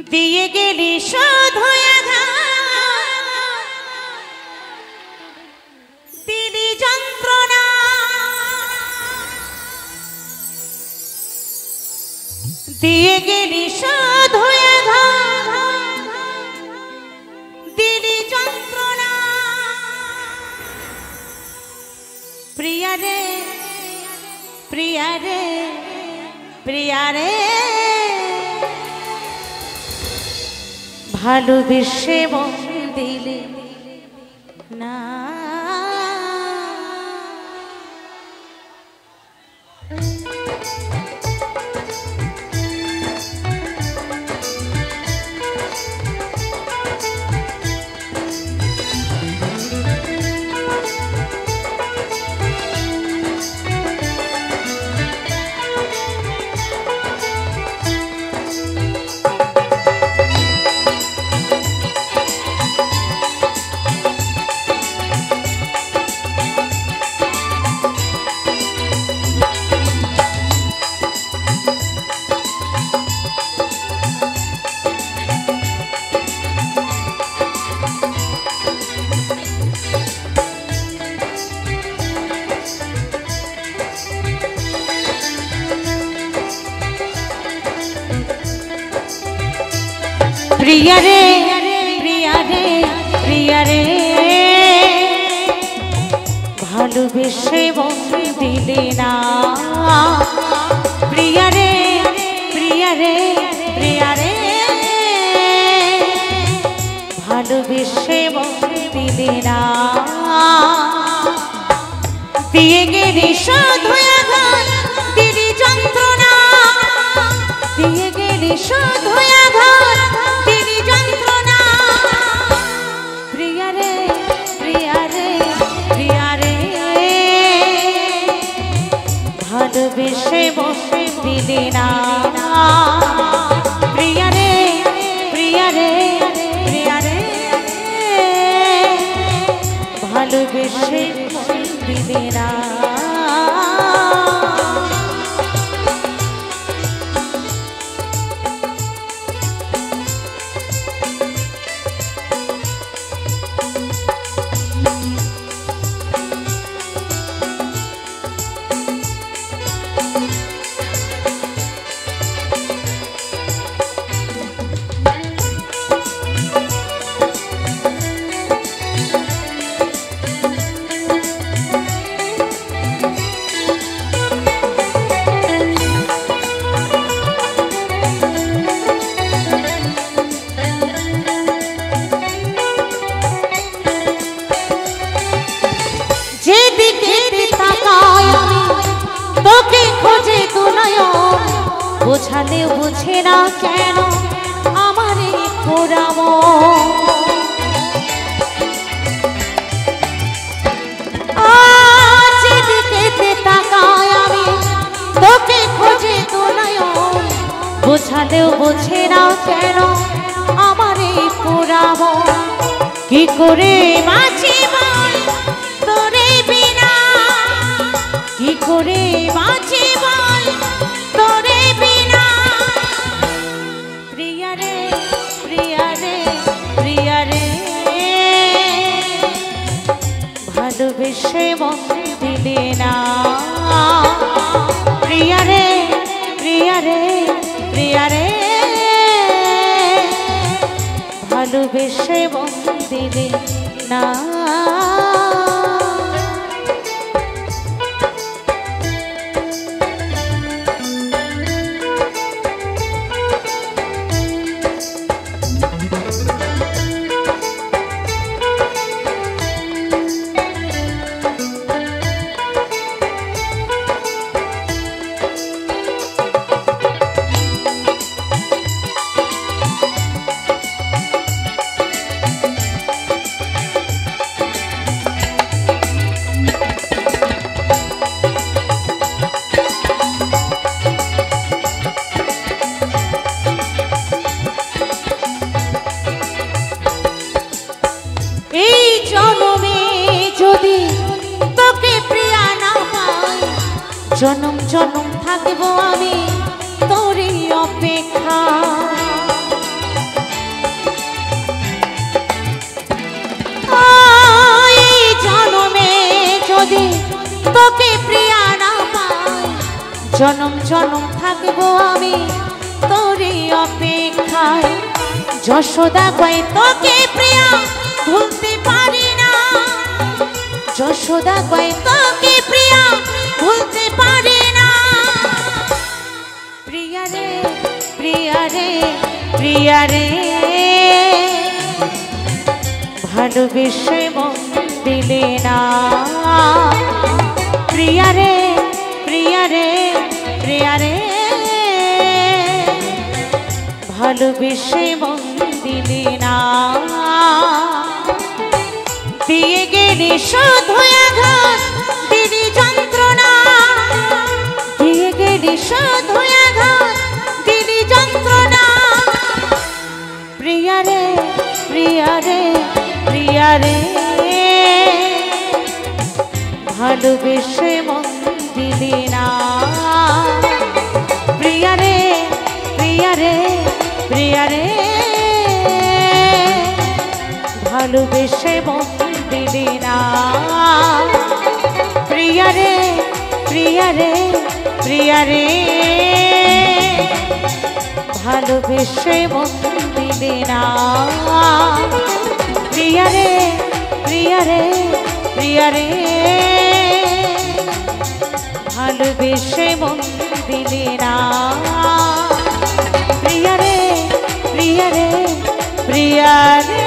দিয়ে গেলি শুধু দিলি যন্ত্রণা, দিয়ে গেলি শুধু দিলি যন্ত্রণা। প্রিয়া রে প্রিয়া রে প্রিয়া রে, ভালোবেসে মন দিলে না। প্রিয়া রে প্রিয়া রে প্রিয়া রে, ভালোবেসে মন দিলে না। প্রিয়া রে প্রিয়া রে প্রিয়া রে, ভালোবেসে মন দিলে না। দিয়ে গেলি শুধু আঘাত দিলি যন্ত্রণা, দিয়ে গেলি শুধু আঘাত দিলি যন্ত্রণা। প্রিয়া রে প্রিয়া রে প্রিয়া রে, ভালোবেসে বসে দিলি না। প্রিয়া রে প্রিয়া রে প্রিয়া রে, ভালোবেসে দিলি না। বোঝালে বুঝে না কেন আমার এই পোড়া মন, যেদিকে তাকাই আমি তোকে খোঁজে তো নয়ন। বোঝালেও বোঝে না কেন আমার এই পোড়া মন। কি করে বাঁচি বল তোরে বিনা, কি করে বাঁচি বল তোরে বিনা। প্রিয়া রে প্রিয়া রে প্রিয়া রে, ভালোবেসে মন দিলে না। প্রিয়া রে প্রিয়া রে প্রিয়া রে, ভালোবেসে মন দিলে না। জনম জনম থাকবো আমি তোরই অপেক্ষা। জনম থাকবো আমি তোরই অপেক্ষায়। যশোদা কয় তোকে প্রিয়া ভুলতে পারি না, যশোদা কয় তোকে প্রিয়া ভুলতে পারি না। প্রিয়া রে প্রিয়া রে প্রিয়া রে ভালোবেসে মন দিলে না। প্রিয়া রে প্রিয়া রে প্রিয়া রে ভালোবেসে মন দিলে না। দিয়ে গেলি শুধু আঘাত দিলি যন্ত্রণা, দিয়ে গেলি শুধু আঘাত দিলি যন্ত্রণা। প্রিয়া রে প্রিয়া রে প্রিয়া রে ভালোবেসে মন দিলি না। প্রিয়া রে প্রিয়া রে প্রিয়া রে ভালোবেসে মন দিলি না। প্রিয়া রে প্রিয়া রে প্রিয়া রে ভালোবেসে মন দিলি না। প্রিয়া রে প্রিয়া রে প্রিয়া রে ভালোবেসে মন দিলি না। প্রিয়া রে প্রিয়া রে প্রিয়া রে